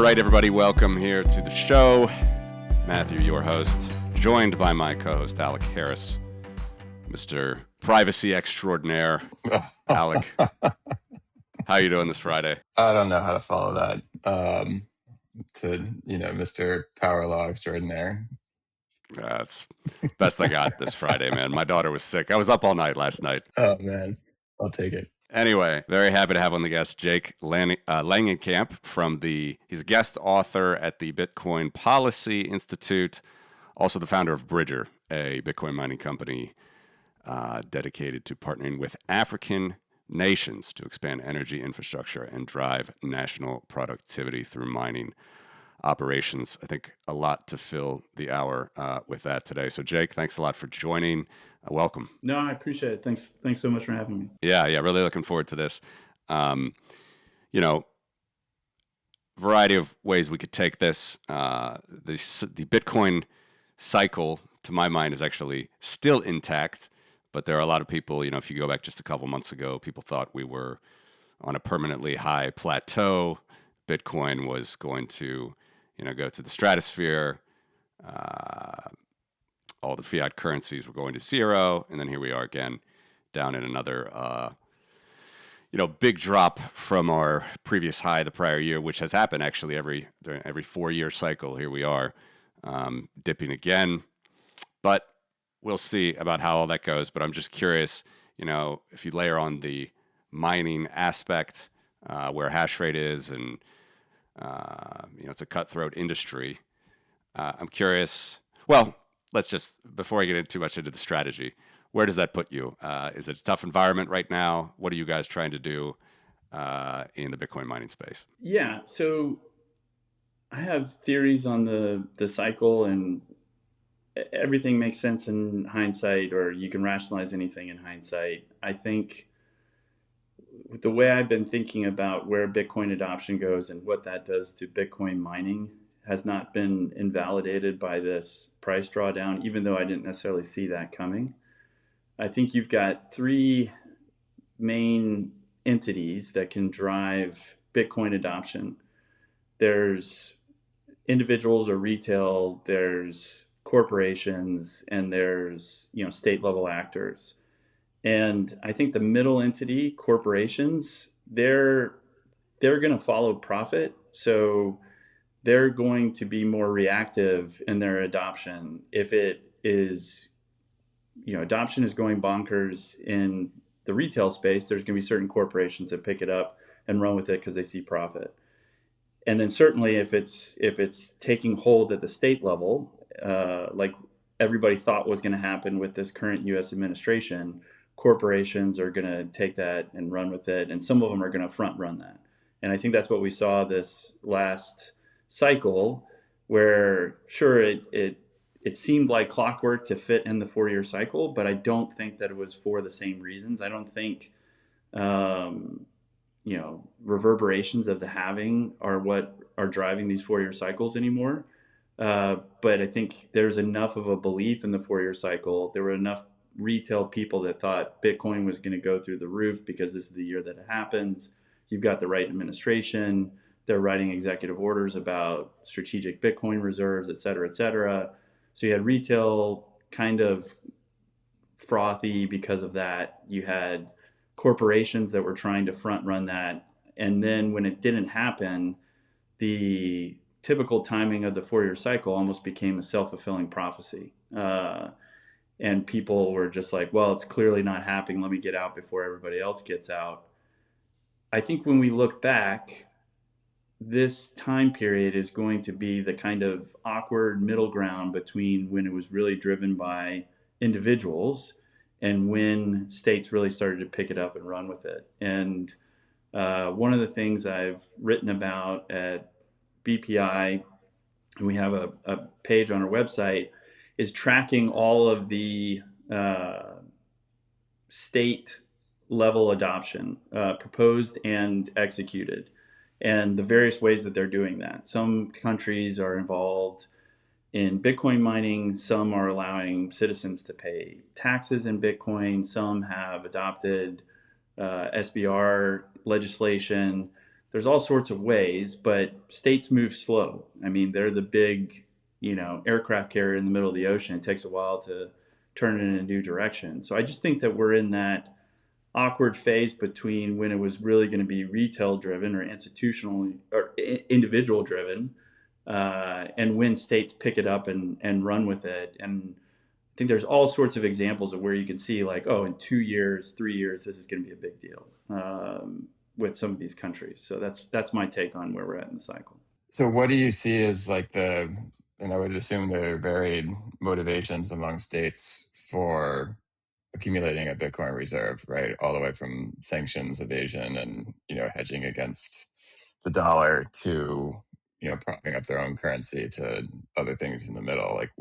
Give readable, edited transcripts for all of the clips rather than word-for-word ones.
right, everybody, welcome here to the show. Matthew, your host, joined by my co-host, Alec Harris, Mr. Privacy Extraordinaire. Alec, how you doing this Friday? I don't know how to follow that. Mr. Power Law Extraordinaire. That's best I got this Friday, man. My daughter was sick. I was up all night last night. Oh, man. I'll take it. Anyway, very happy to have on the guest Jake Langenkamp he's a guest author at the Bitcoin Policy Institute, also the founder of Bridger, a Bitcoin mining company dedicated to partnering with African nations to expand energy infrastructure and drive national productivity through mining operations. I think a lot to fill the hour with that today. So Jake, thanks a lot for joining. Welcome. No, I appreciate it. Thanks so much for having me. Yeah, really looking forward to this. Variety of ways we could take this. The Bitcoin cycle, to my mind, is actually still intact, but there are a lot of people, if you go back just a couple months ago, people thought we were on a permanently high plateau. Bitcoin was going to, go to the stratosphere. All the fiat currencies were going to zero, and then here we are again, down in another, big drop from our previous high the prior year, which has happened actually every 4-year cycle. Here we are, dipping again, but we'll see about how all that goes. But I'm just curious, if you layer on the mining aspect, where hash rate is, and it's a cutthroat industry. I'm curious. Well, let's just, before I get too much into the strategy, where does that put you? Is it a tough environment right now? What are you guys trying to do in the Bitcoin mining space? Yeah, so I have theories on the cycle, and everything makes sense in hindsight, or you can rationalize anything in hindsight. I think the way I've been thinking about where Bitcoin adoption goes and what that does to Bitcoin mining has not been invalidated by this price drawdown, even though I didn't necessarily see that coming. I think you've got three main entities that can drive Bitcoin adoption. There's individuals or retail, there's corporations, and there's state level actors. And I think the middle entity, corporations, they're going to follow profit. So they're going to be more reactive in their adoption. If it is, adoption is going bonkers in the retail space, there's going to be certain corporations that pick it up and run with it because they see profit. And then certainly if it's taking hold at the state level, like everybody thought was going to happen with this current U.S. administration, corporations are going to take that and run with it. And some of them are going to front run that. And I think that's what we saw this last cycle, where sure, it seemed like clockwork to fit in the 4-year cycle, but I don't think that it was for the same reasons. I don't think reverberations of the halving are what are driving these 4-year cycles anymore. But I think there's enough of a belief in the 4-year cycle. There were enough retail people that thought Bitcoin was going to go through the roof because this is the year that it happens. You've got the right administration. They're writing executive orders about strategic Bitcoin reserves, et cetera, et cetera. So you had retail kind of frothy because of that. You had corporations that were trying to front run that. And then when it didn't happen, the typical timing of the 4-year cycle almost became a self-fulfilling prophecy. And people were just like, well, it's clearly not happening. Let me get out before everybody else gets out. I think when we look back, this time period is going to be the kind of awkward middle ground between when it was really driven by individuals and when states really started to pick it up and run with it. And one of the things I've written about at BPI, and we have a page on our website, is tracking all of the state level adoption, proposed and executed, and the various ways that they're doing that. Some countries are involved in Bitcoin mining. Some are allowing citizens to pay taxes in Bitcoin. Some have adopted SBR legislation. there's all sorts of ways, but states move slow. I mean, they're the big, aircraft carrier in the middle of the ocean. It takes a while to turn it in a new direction. So I just think that we're in that awkward phase between when it was really going to be retail driven or institutional or individual driven, and when states pick it up and run with it. And I think there's all sorts of examples of where you can see like, oh, in 2 years, 3 years, this is going to be a big deal, with some of these countries. So that's my take on where we're at in the cycle. So what do you see as like and I would assume there are varied motivations among states for accumulating a Bitcoin reserve, right? All the way from sanctions, evasion, and, hedging against the dollar to, propping up their own currency to other things in the middle. Like,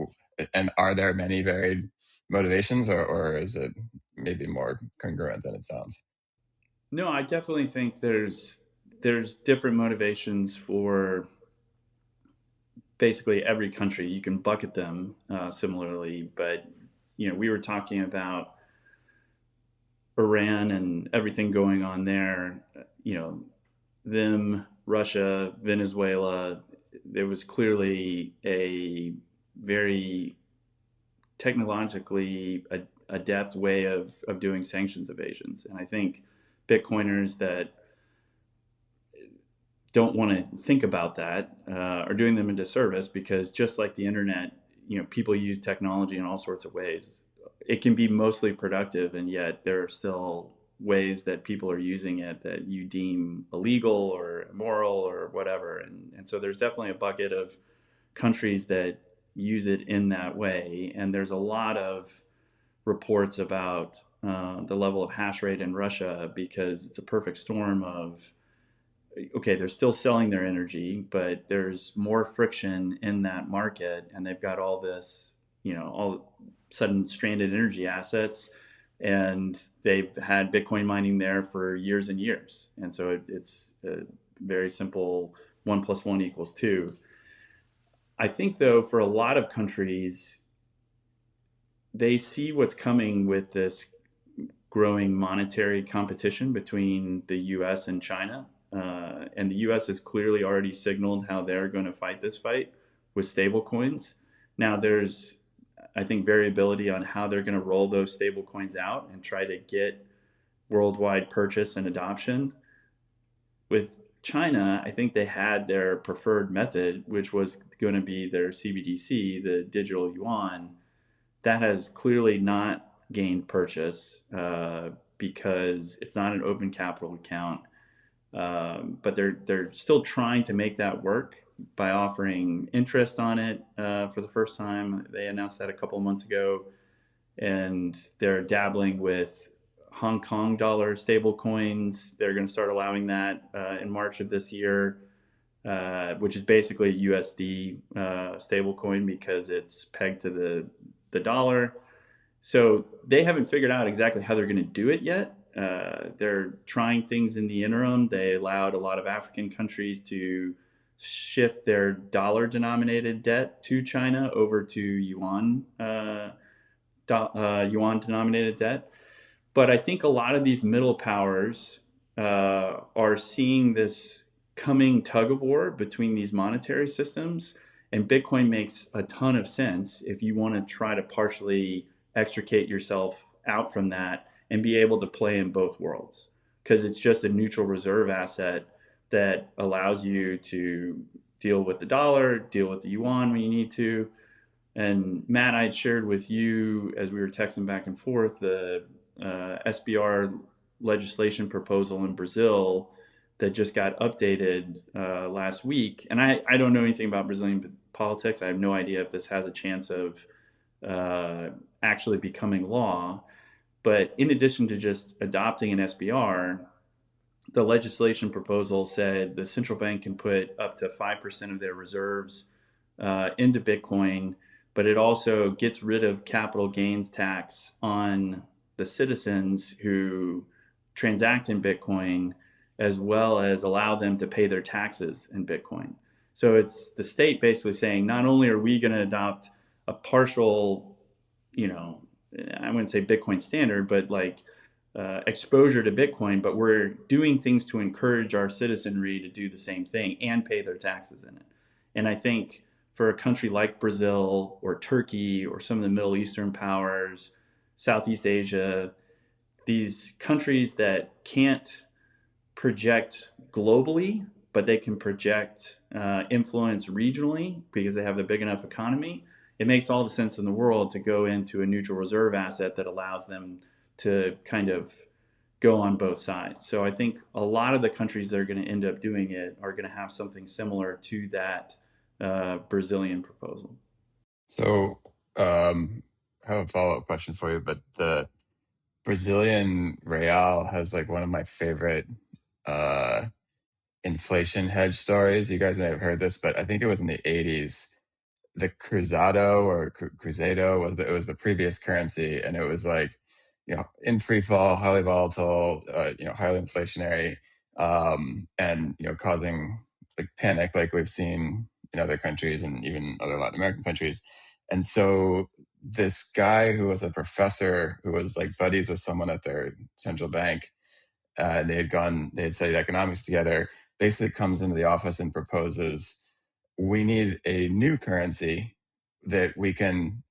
and are there many varied motivations, or is it maybe more congruent than it sounds? No, I definitely think there's different motivations for basically every country. You can bucket them similarly, but we were talking about Iran and everything going on there. Them, Russia, Venezuela. There was clearly a very technologically adept way of doing sanctions evasions, and I think Bitcoiners that don't want to think about that are doing them a disservice, because just like the internet, people use technology in all sorts of ways. It can be mostly productive, and yet there are still ways that people are using it that you deem illegal or immoral or whatever. And so there's definitely a bucket of countries that use it in that way. And there's a lot of reports about the level of hash rate in Russia, because it's a perfect storm of, okay, they're still selling their energy, but there's more friction in that market, and they've got all this, all sudden stranded energy assets, and they've had Bitcoin mining there for years and years. And so it's a very simple 1 + 1 = 2. I think, though, for a lot of countries, they see what's coming with this growing monetary competition between the US and China. And the US has clearly already signaled how they're going to fight this fight with stablecoins. Now, there's, I think, variability on how they're going to roll those stablecoins out and try to get worldwide purchase and adoption. With China, I think they had their preferred method, which was going to be their CBDC, the digital yuan. That has clearly not gained purchase because it's not an open capital account. But they're still trying to make that work by offering interest on it for the first time. They announced that a couple of months ago, and they're dabbling with Hong Kong dollar stable coins. They're going to start allowing that in March of this year, which is basically a USD stable coin because it's pegged to the dollar. So they haven't figured out exactly how they're going to do it yet. They're trying things in the interim. They allowed a lot of African countries to shift their dollar-denominated debt to China over to yuan-denominated debt. But I think a lot of these middle powers are seeing this coming tug of war between these monetary systems, and Bitcoin makes a ton of sense if you want to try to partially extricate yourself out from that and be able to play in both worlds, because it's just a neutral reserve asset that allows you to deal with the dollar, deal with the yuan when you need to. And Matt, I had shared with you as we were texting back and forth the SBR legislation proposal in Brazil that just got updated last week. And I don't know anything about Brazilian politics. I have no idea if this has a chance of actually becoming law. But in addition to just adopting an SBR, the legislation proposal said the central bank can put up to 5% of their reserves into Bitcoin, but it also gets rid of capital gains tax on the citizens who transact in Bitcoin, as well as allow them to pay their taxes in Bitcoin. So it's the state basically saying, not only are we going to adopt a partial, I wouldn't say Bitcoin standard, but like exposure to Bitcoin, but we're doing things to encourage our citizenry to do the same thing and pay their taxes in it. And I think for a country like Brazil or Turkey or some of the Middle Eastern powers, Southeast Asia, these countries that can't project globally, but they can project influence regionally because they have a big enough economy, it makes all the sense in the world to go into a neutral reserve asset that allows them to kind of go on both sides. So I think a lot of the countries that are going to end up doing it are going to have something similar to that Brazilian proposal. So I have a follow-up question for you, but the Brazilian real has like one of my favorite uh, inflation hedge stories. You guys may have heard this, but I think it was in the 80s. The Cruzado or Cruzado was the previous currency, and it was like, in free fall, highly volatile, highly inflationary, and causing like panic, like we've seen in other countries and even other Latin American countries. And so this guy who was a professor who was like buddies with someone at their central bank, they had studied economics together, basically comes into the office and proposes, we need a new currency that we can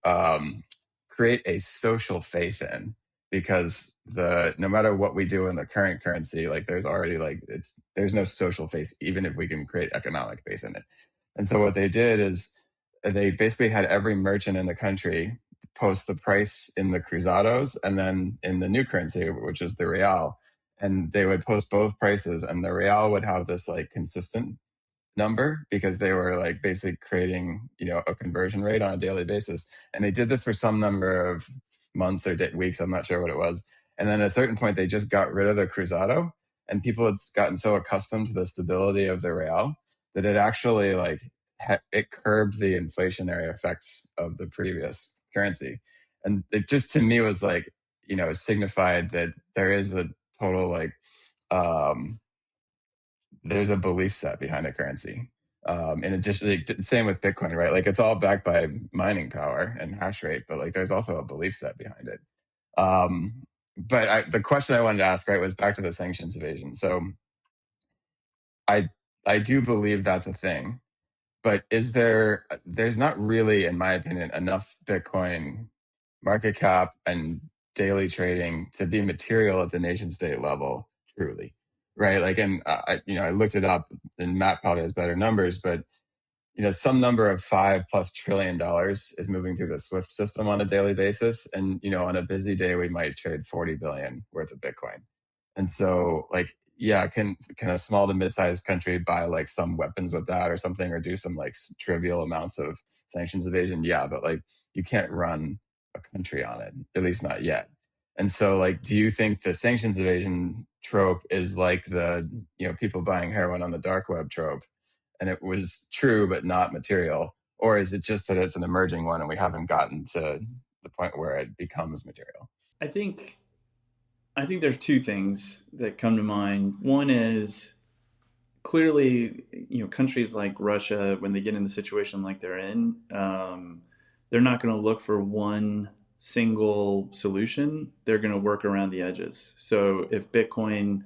create a social faith in, because no matter what we do in the current currency, like there's already there's no social faith even if we can create economic faith in it. And so what they did is they basically had every merchant in the country post the price in the cruzados and then in the new currency, which is the real, and they would post both prices, and the real would have this like consistent number because they were like basically creating a conversion rate on a daily basis. And they did this for some number of months or weeks, I'm not sure what it was. And then at a certain point they just got rid of the cruzado, and people had gotten so accustomed to the stability of the real that it actually it curbed the inflationary effects of the previous currency. And it just to me was like signified that there is a total um there's a belief set behind a currency. In addition, same with Bitcoin, right? Like it's all backed by mining power and hash rate, but like there's also a belief set behind it. But the question I wanted to ask, right, was back to the sanctions evasion. So I I do believe that's a thing, but there's not really, in my opinion, enough Bitcoin market cap and daily trading to be material at the nation state level, truly, right? Like, and I looked it up, and Matt probably has better numbers, but some number of $5+ trillion is moving through the Swift system on a daily basis, and on a busy day we might trade 40 billion worth of Bitcoin. And so, like, yeah, can a small to mid-sized country buy like some weapons with that or something, or do some like trivial amounts of sanctions evasion? Yeah, but like you can't run a country on it, at least not yet. And so, like, do you think the sanctions evasion trope is like the people buying heroin on the dark web trope, and it was true but not material, or is it just that it's an emerging one and we haven't gotten to the point where it becomes material? I think there's two things that come to mind. One is clearly, countries like Russia, when they get in the situation like they're in, they're not going to look for one single solution. They're going to work around the edges. So if Bitcoin,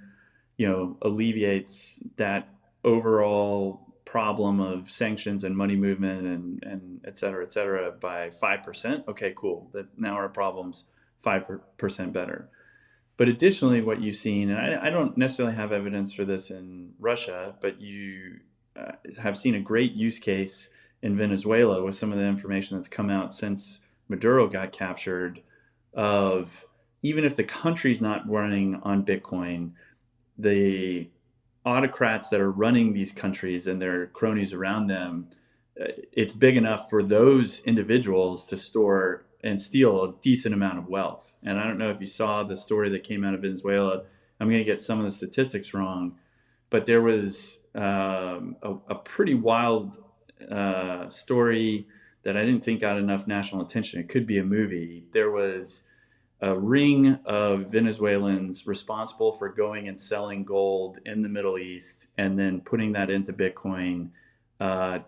alleviates that overall problem of sanctions and money movement and et cetera, by 5%, okay, cool. That now our problem's 5% better. But additionally, what you've seen, and I don't necessarily have evidence for this in Russia, but you have seen a great use case in Venezuela with some of the information that's come out since Maduro got captured, of even if the country's not running on Bitcoin, the autocrats that are running these countries and their cronies around them, it's big enough for those individuals to store and steal a decent amount of wealth. And I don't know if you saw the story that came out of Venezuela. I'm going to get some of the statistics wrong, but there was a pretty wild story that I didn't think got enough national attention. It could be a movie. There was a ring of Venezuelans responsible for going and selling gold in the Middle East and then putting that into Bitcoin.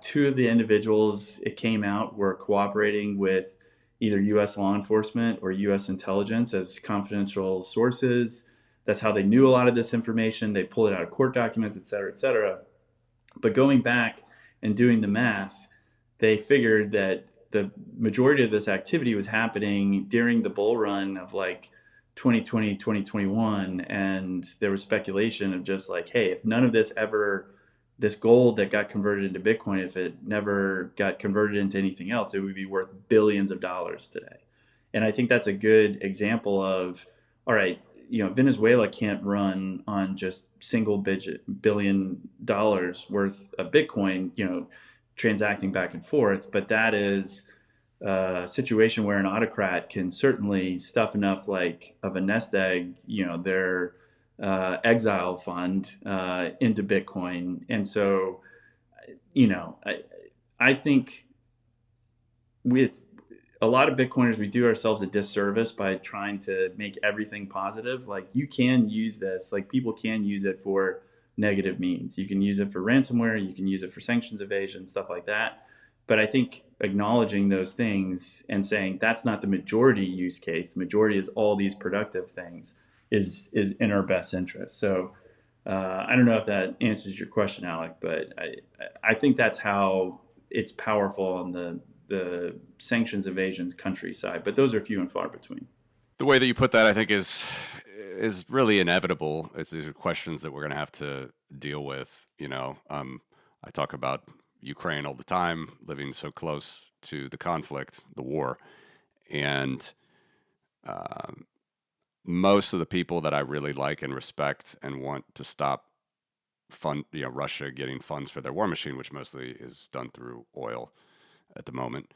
Two of the individuals, it came out, were cooperating with either U.S. law enforcement or U.S. intelligence as confidential sources. That's how they knew a lot of this information. They pulled it out of court documents, et cetera, et cetera. But going back and doing the math, they figured that the majority of this activity was happening during the bull run of like 2020, 2021. And there was speculation of just like, hey, if none of this ever, this gold that got converted into Bitcoin, if it never got converted into anything else, it would be worth billions of dollars today. And I think that's a good example of, all right, Venezuela can't run on just single digit $billion worth of Bitcoin, transacting back and forth. But that is a situation where an autocrat can certainly stuff enough like of a nest egg, their exile fund into Bitcoin. And so, I think with a lot of Bitcoiners, we do ourselves a disservice by trying to make everything positive. Like, you can use this, like people can use it for negative means. You can use it for ransomware, you can use it for sanctions evasion, stuff like that. But I think acknowledging those things and saying that's not the majority use case, the majority is all these productive things, is in our best interest. So I don't know if that answers your question, Alec, but I think that's how it's powerful on the sanctions evasion countryside, but those are few and far between. The way that you put that, I think, is really inevitable. These are questions that we're going to have to deal with. I talk about Ukraine all the time, living so close to the conflict, the war, and most of the people that I really like and respect and want to stop Russia getting funds for their war machine, which mostly is done through oil at the moment.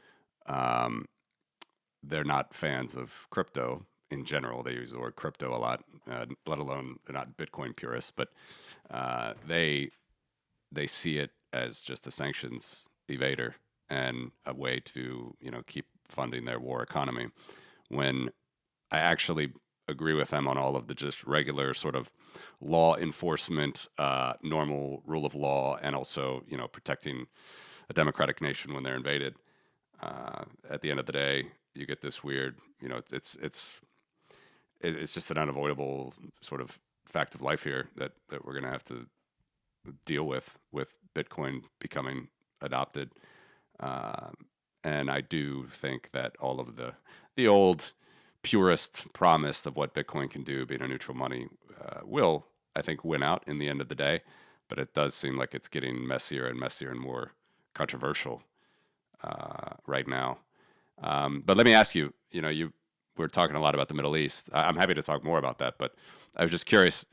They're not fans of crypto in general. They use the word crypto a lot, let alone they're not Bitcoin purists, but they see it as just a sanctions evader and a way to keep funding their war economy. When I actually agree with them on all of the just regular sort of law enforcement, normal rule of law, and also protecting a democratic nation when they're invaded. At the end of the day, you get this weird, it's just an unavoidable sort of fact of life here that we're going to have to deal with Bitcoin becoming adopted. And I do think that all of the old purist promise of what Bitcoin can do, being a neutral money, will, I think, win out in the end of the day. But it does seem like it's getting messier and messier and more controversial right now. But let me ask you, we're talking a lot about the Middle East. I'm happy to talk more about that, but I was just curious,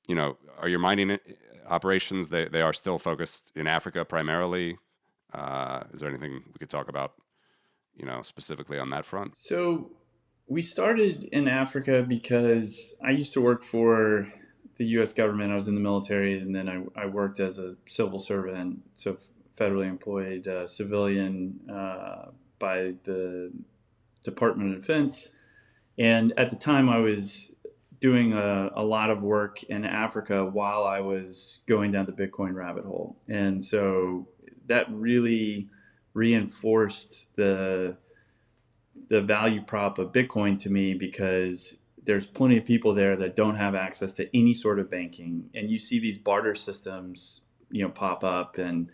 are your mining operations, they are still focused in Africa primarily? Is there anything we could talk about, specifically on that front? So we started in Africa because I used to work for the U.S. government. I was in the military, and then I worked as a civil servant, so federally employed civilian by the Department of Defense. And at the time, I was doing a lot of work in Africa while I was going down the Bitcoin rabbit hole. And so that really reinforced the value prop of Bitcoin to me, because there's plenty of people there that don't have access to any sort of banking. And you see these barter systems, pop up. And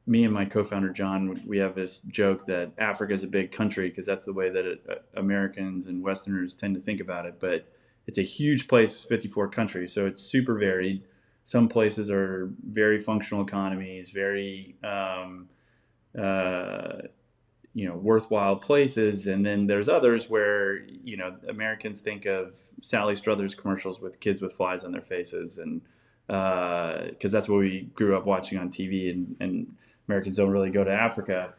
me and my co-founder John, we have this joke that Africa is a big country because that's the way that Americans and Westerners tend to think about it. But it's a huge place with 54 countries, so it's super varied. Some places are very functional economies, very worthwhile places, and then there's others where Americans think of Sally Struthers commercials with kids with flies on their faces, and because that's what we grew up watching on TV, and Americans don't really go to Africa.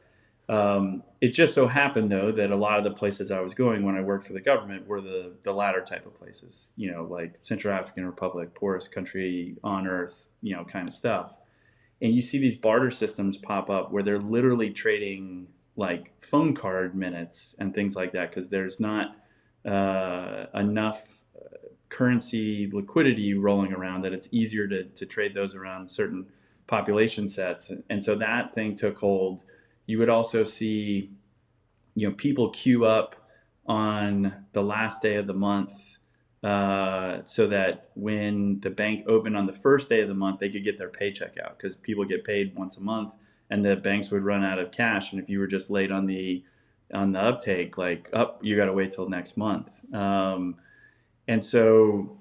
It just so happened, though, that a lot of the places I was going when I worked for the government were the latter type of places, like Central African Republic, poorest country on earth, kind of stuff. And you see these barter systems pop up where they're literally trading like phone card minutes and things like that, because there's not enough currency liquidity rolling around that it's easier to trade those around certain population sets. And so that thing took hold. You would also see people queue up on the last day of the month, so that when the bank opened on the first day of the month, they could get their paycheck out, because people get paid once a month, and the banks would run out of cash. And if you were just late on the uptake, like, you got to wait till next month. And so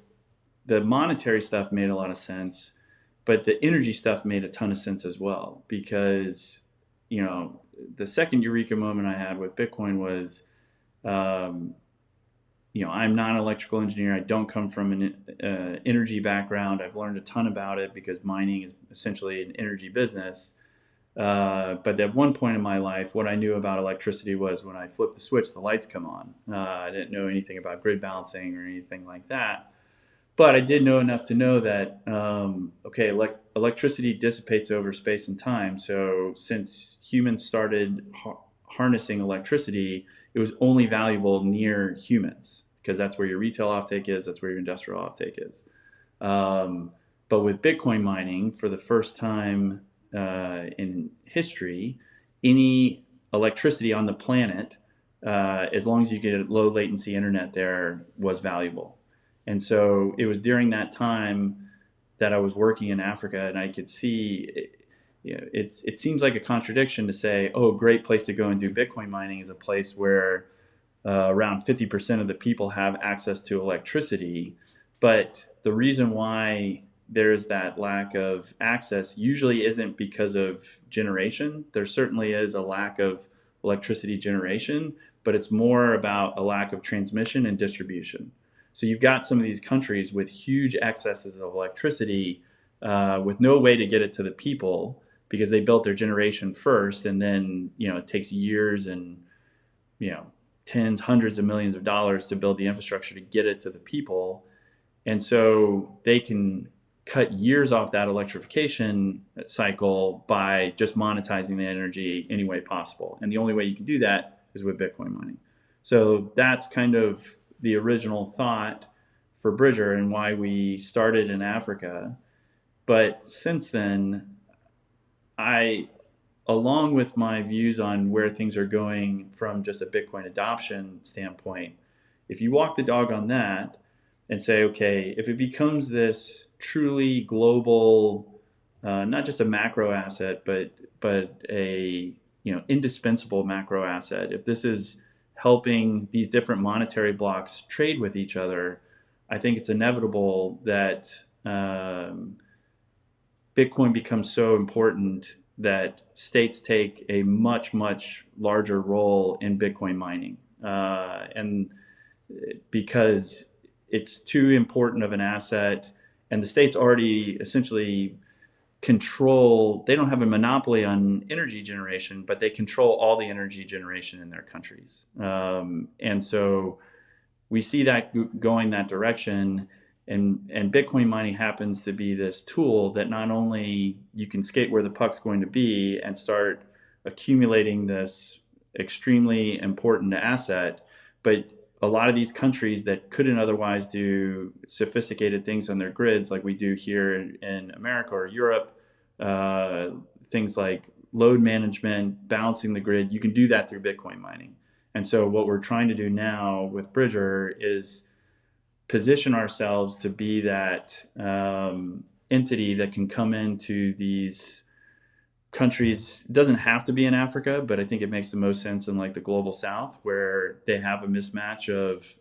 the monetary stuff made a lot of sense, but the energy stuff made a ton of sense as well, because the second eureka moment I had with Bitcoin was, um, I'm not an electrical engineer. I don't come from an energy background. I've learned a ton about it because mining is essentially an energy business. But at one point in my life, what I knew about electricity was when I flip the switch, the lights come on. I didn't know anything about grid balancing or anything like that. But I did know enough to know that, okay, electricity dissipates over space and time. So since humans started harnessing electricity, it was only valuable near humans, because that's where your retail offtake is, that's where your industrial offtake is. But with Bitcoin mining, for the first time in history, any electricity on the planet, as long as you get a low latency internet there, was valuable. And so it was during that time that I was working in Africa, and I could see, it seems like a contradiction to say, oh, great place to go and do Bitcoin mining is a place where around 50% of the people have access to electricity. But the reason why there's that lack of access usually isn't because of generation. There certainly is a lack of electricity generation, but it's more about a lack of transmission and distribution. So you've got some of these countries with huge excesses of electricity, with no way to get it to the people, because they built their generation first, and then it takes years and tens, hundreds of millions of dollars to build the infrastructure to get it to the people. And so they can cut years off that electrification cycle by just monetizing the energy any way possible. And the only way you can do that is with Bitcoin mining. So that's kind of the original thought for Bridger and why we started in Africa. But since then, along with my views on where things are going from just a Bitcoin adoption standpoint, if you walk the dog on that and say, okay, if it becomes this truly global, not just a macro asset, but a indispensable macro asset, if this is helping these different monetary blocks trade with each other, I think it's inevitable that Bitcoin becomes so important that states take a much, much larger role in Bitcoin mining. And because it's too important of an asset, and the states already essentially control, they don't have a monopoly on energy generation, but they control all the energy generation in their countries. And so we see that going that direction. And Bitcoin mining happens to be this tool that not only you can skate where the puck's going to be and start accumulating this extremely important asset, but a lot of these countries that couldn't otherwise do sophisticated things on their grids like we do here in America or Europe, things like load management, balancing the grid, you can do that through Bitcoin mining. And so what we're trying to do now with Bridger is position ourselves to be that entity that can come into these countries. It doesn't have to be in Africa, but I think it makes the most sense in like the global South, where they have a mismatch of,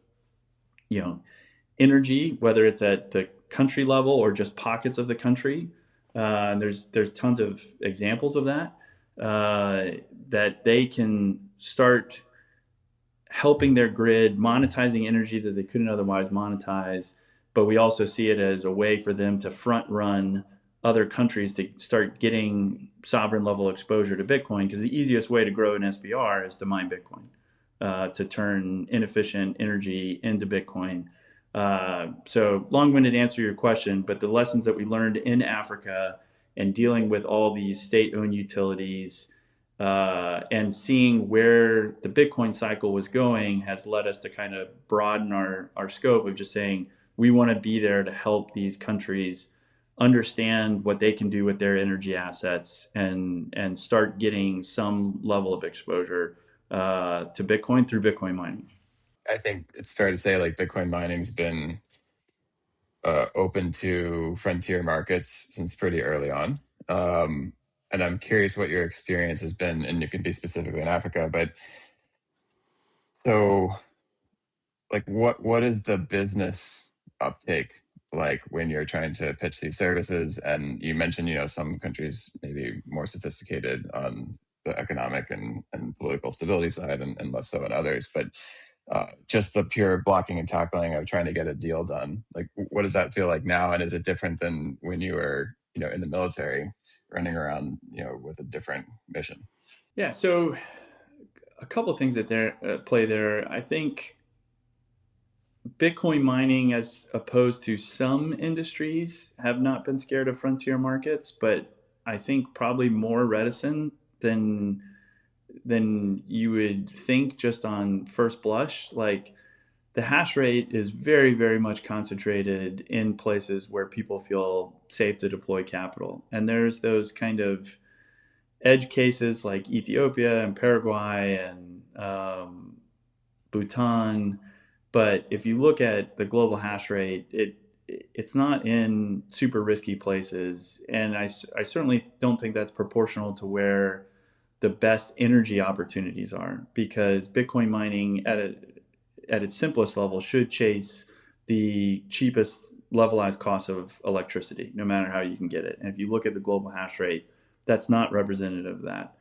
energy, whether it's at the country level or just pockets of the country. There's tons of examples of that, that they can start helping their grid, monetizing energy that they couldn't otherwise monetize. But we also see it as a way for them to front run other countries to start getting sovereign level exposure to Bitcoin, because the easiest way to grow an SBR is to mine Bitcoin, to turn inefficient energy into Bitcoin. So long-winded answer to your question, but the lessons that we learned in Africa and dealing with all these state-owned utilities, and seeing where the Bitcoin cycle was going has led us to kind of broaden our scope of just saying we want to be there to help these countries understand what they can do with their energy assets and start getting some level of exposure to Bitcoin through Bitcoin mining. I think it's fair to say like Bitcoin mining's been open to frontier markets since pretty early on. And I'm curious what your experience has been, and it can be specifically in Africa, but so like what is the business uptake like when you're trying to pitch these services? And you mentioned, some countries maybe more sophisticated on the economic and political stability side and less so in others, but just the pure blocking and tackling of trying to get a deal done. Like, what does that feel like now? And is it different than when you were, in the military running around, with a different mission? Yeah, so a couple of things that there play there. I think Bitcoin mining, as opposed to some industries, have not been scared of frontier markets, but I think probably more reticent than you would think just on first blush. Like the hash rate is very, very much concentrated in places where people feel safe to deploy capital. And there's those kind of edge cases like Ethiopia and Paraguay and Bhutan. But if you look at the global hash rate, it's not in super risky places. And I certainly don't think that's proportional to where the best energy opportunities are, because Bitcoin mining at its simplest level should chase the cheapest levelized cost of electricity, no matter how you can get it. And if you look at the global hash rate, that's not representative of that.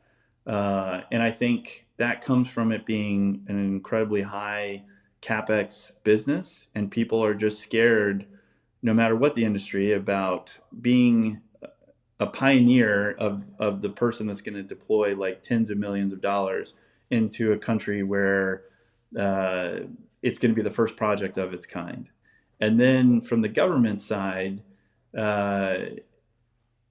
And I think that comes from it being an incredibly high capex business, and people are just scared, no matter what the industry, about being a pioneer of the person that's going to deploy like tens of millions of dollars into a country where uh, it's going to be the first project of its kind. And then from the government side, uh,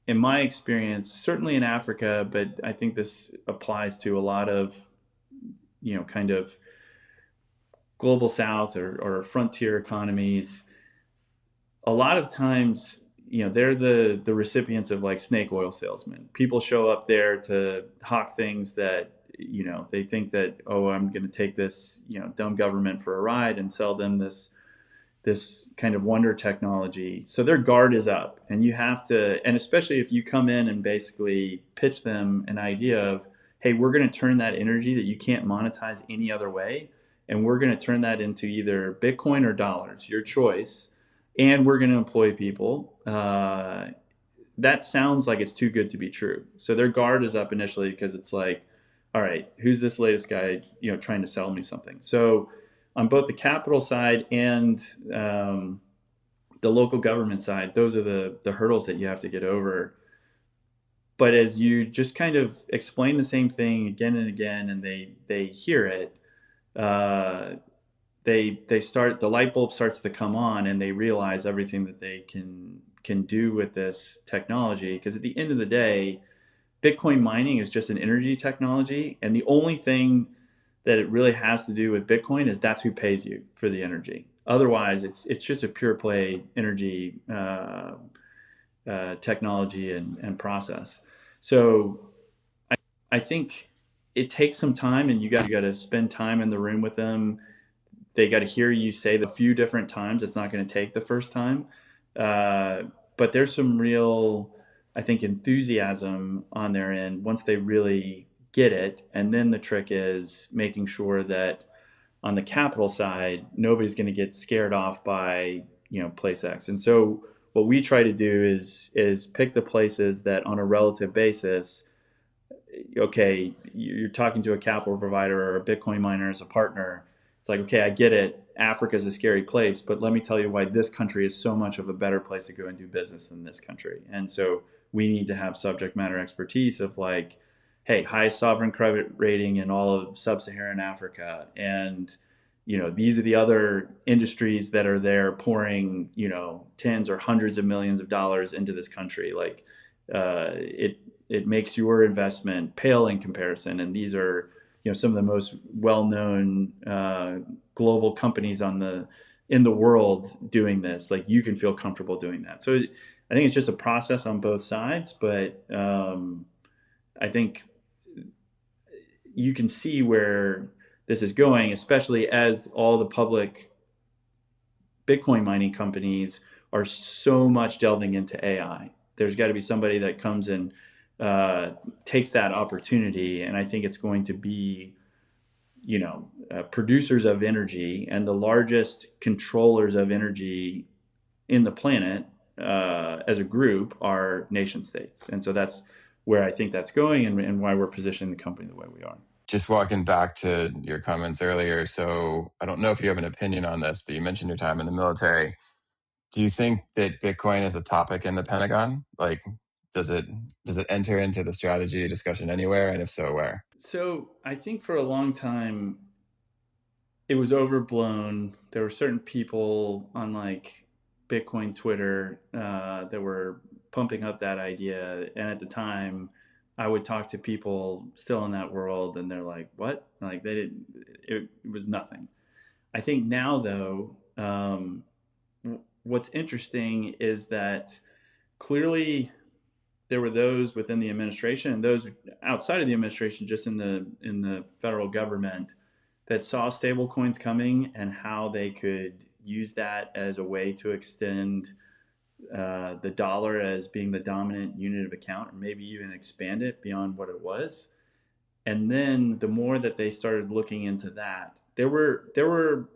in my experience, certainly in Africa, but I think this applies to a lot of, kind of global south or frontier economies, a lot of times, they're the recipients of like snake oil salesmen. People show up there to hawk things that, they think that, oh, I'm going to take this, dumb government for a ride and sell them this kind of wonder technology. So their guard is up, and you have to, and especially if you come in and basically pitch them an idea of, hey, we're going to turn that energy that you can't monetize any other way, and we're going to turn that into either Bitcoin or dollars, your choice, and we're going to employ people. That sounds like it's too good to be true. So their guard is up initially because it's like, all right, who's this latest guy, trying to sell me something? So on both the capital side and the local government side, those are the hurdles that you have to get over. But as you just kind of explain the same thing again and again, and they hear it, uh, they start, the light bulb starts to come on, and they realize everything that they can do with this technology. Because at the end of the day, Bitcoin mining is just an energy technology, and the only thing that it really has to do with Bitcoin is that's who pays you for the energy. Otherwise, it's just a pure play energy technology and process. So I think it takes some time, and you got to spend time in the room with them. They got to hear you say the few different times. It's not going to take the first time, uh, but there's some real, I think, enthusiasm on their end once they really get it. And then the trick is making sure that on the capital side, nobody's going to get scared off by place X. And so what we try to do is pick the places that on a relative basis, okay, you're talking to a capital provider or a Bitcoin miner as a partner. It's like, okay, I get it. Africa is a scary place, but let me tell you why this country is so much of a better place to go and do business than this country. And so we need to have subject matter expertise of like, hey, highest sovereign credit rating in all of sub-Saharan Africa. And, these are the other industries that are there pouring, tens or hundreds of millions of dollars into this country. Like, it makes your investment pale in comparison. And these are, some of the most well-known global companies in the world doing this. Like, you can feel comfortable doing that. So I think it's just a process on both sides, but I think you can see where this is going, especially as all the public Bitcoin mining companies are so much delving into AI. There's got to be somebody that comes and takes that opportunity, and I think it's going to be, producers of energy and the largest controllers of energy in the planet as a group are nation states, and so that's where I think that's going, and why we're positioning the company the way we are. Just walking back to your comments earlier. So I don't know if you have an opinion on this, but you mentioned your time in the military. Do you think that Bitcoin is a topic in the Pentagon? Like, does it enter into the strategy discussion anywhere? And if so, where? So I think for a long time it was overblown. There were certain people on like Bitcoin Twitter that were pumping up that idea, and at the time, I would talk to people still in that world, and they're like, "What?" Like they didn't. It was nothing. I think now, though, what's interesting is that clearly there were those within the administration and those outside of the administration, just in the federal government, that saw stablecoins coming and how they could use that as a way to extend the dollar as being the dominant unit of account, and maybe even expand it beyond what it was. And then the more that they started looking into that, there were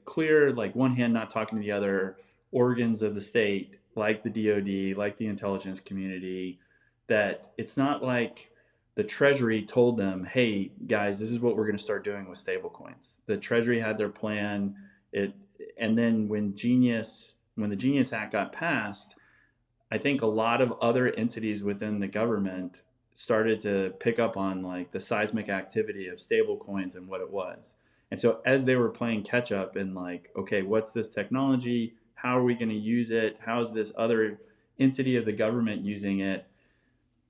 clear, like, one hand not talking to the other, organs of the state like the DoD, like the intelligence community, that it's not like the Treasury told them, "Hey guys, this is what we're going to start doing with stablecoins." The Treasury had their plan. It and then when the Genius Act got passed, I think a lot of other entities within the government started to pick up on like the seismic activity of stable coins and what it was. And so as they were playing catch up and like, okay, what's this technology? How are we going to use it? How's this other entity of the government using it?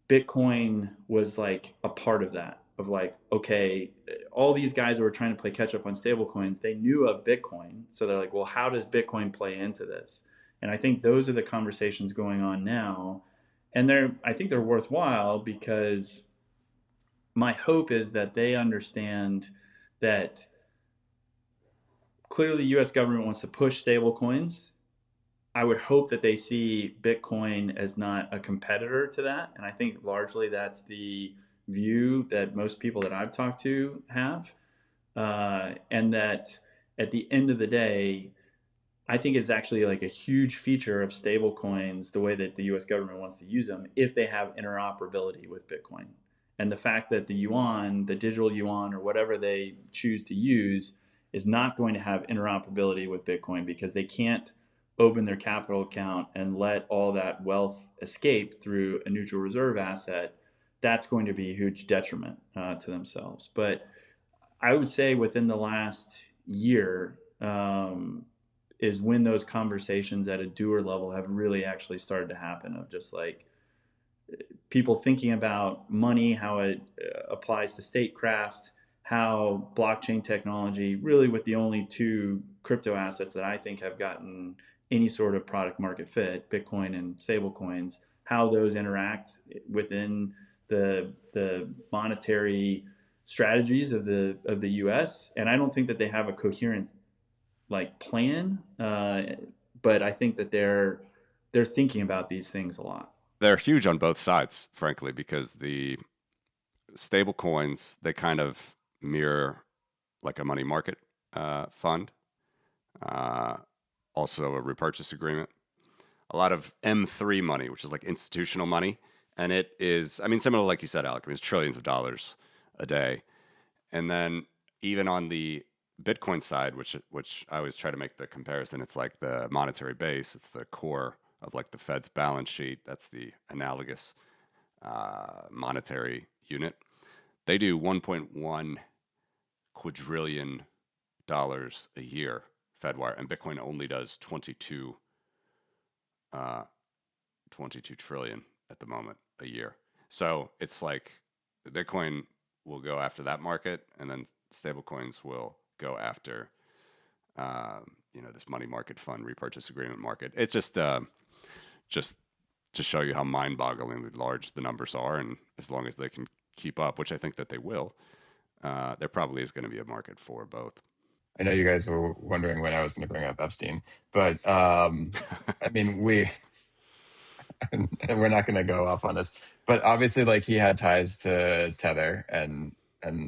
Bitcoin was like a part of that, of like, okay, all these guys that were trying to play catch up on stable coins, they knew of Bitcoin. So they're like, well, how does Bitcoin play into this? And I think those are the conversations going on now. And I think they're worthwhile, because my hope is that they understand that clearly the US government wants to push stable coins. I would hope that they see Bitcoin as not a competitor to that. And I think largely that's the view that most people that I've talked to have. And that at the end of the day, I think it's actually like a huge feature of stable coins, the way that the US government wants to use them, if they have interoperability with Bitcoin. And the fact that the yuan, the digital yuan, or whatever they choose to use, is not going to have interoperability with Bitcoin, because they can't open their capital account and let all that wealth escape through a neutral reserve asset, that's going to be a huge detriment to themselves. But I would say within the last year, is when those conversations at a doer level have really actually started to happen, of just like people thinking about money, how it applies to statecraft, how blockchain technology, really with the only two crypto assets that I think have gotten any sort of product market fit, Bitcoin and stablecoins, how those interact within the monetary strategies of the US. And I don't think that they have a coherent like plan, but I think that they're thinking about these things a lot. They're huge on both sides, frankly, because the stable coins, they kind of mirror like a money market fund, uh, also a repurchase agreement, a lot of M3 money, which is like institutional money. And it is, I mean, similar, like you said, Alec, I mean, it's trillions of dollars a day. And then even on the Bitcoin side, which I always try to make the comparison, it's like the monetary base, it's the core of like the Fed's balance sheet. That's the analogous monetary unit. They do 1.1 quadrillion dollars a year, FedWire, and Bitcoin only does 22 trillion at the moment a year. So it's like Bitcoin will go after that market, and then stablecoins will go after, this money market fund repurchase agreement market. It's just to show you how mind-bogglingly large the numbers are, and as long as they can keep up, which I think that they will, there probably is going to be a market for both. I know you guys were wondering when I was going to bring up Epstein, but I mean, we're not going to go off on this, but obviously, like, he had ties to Tether, and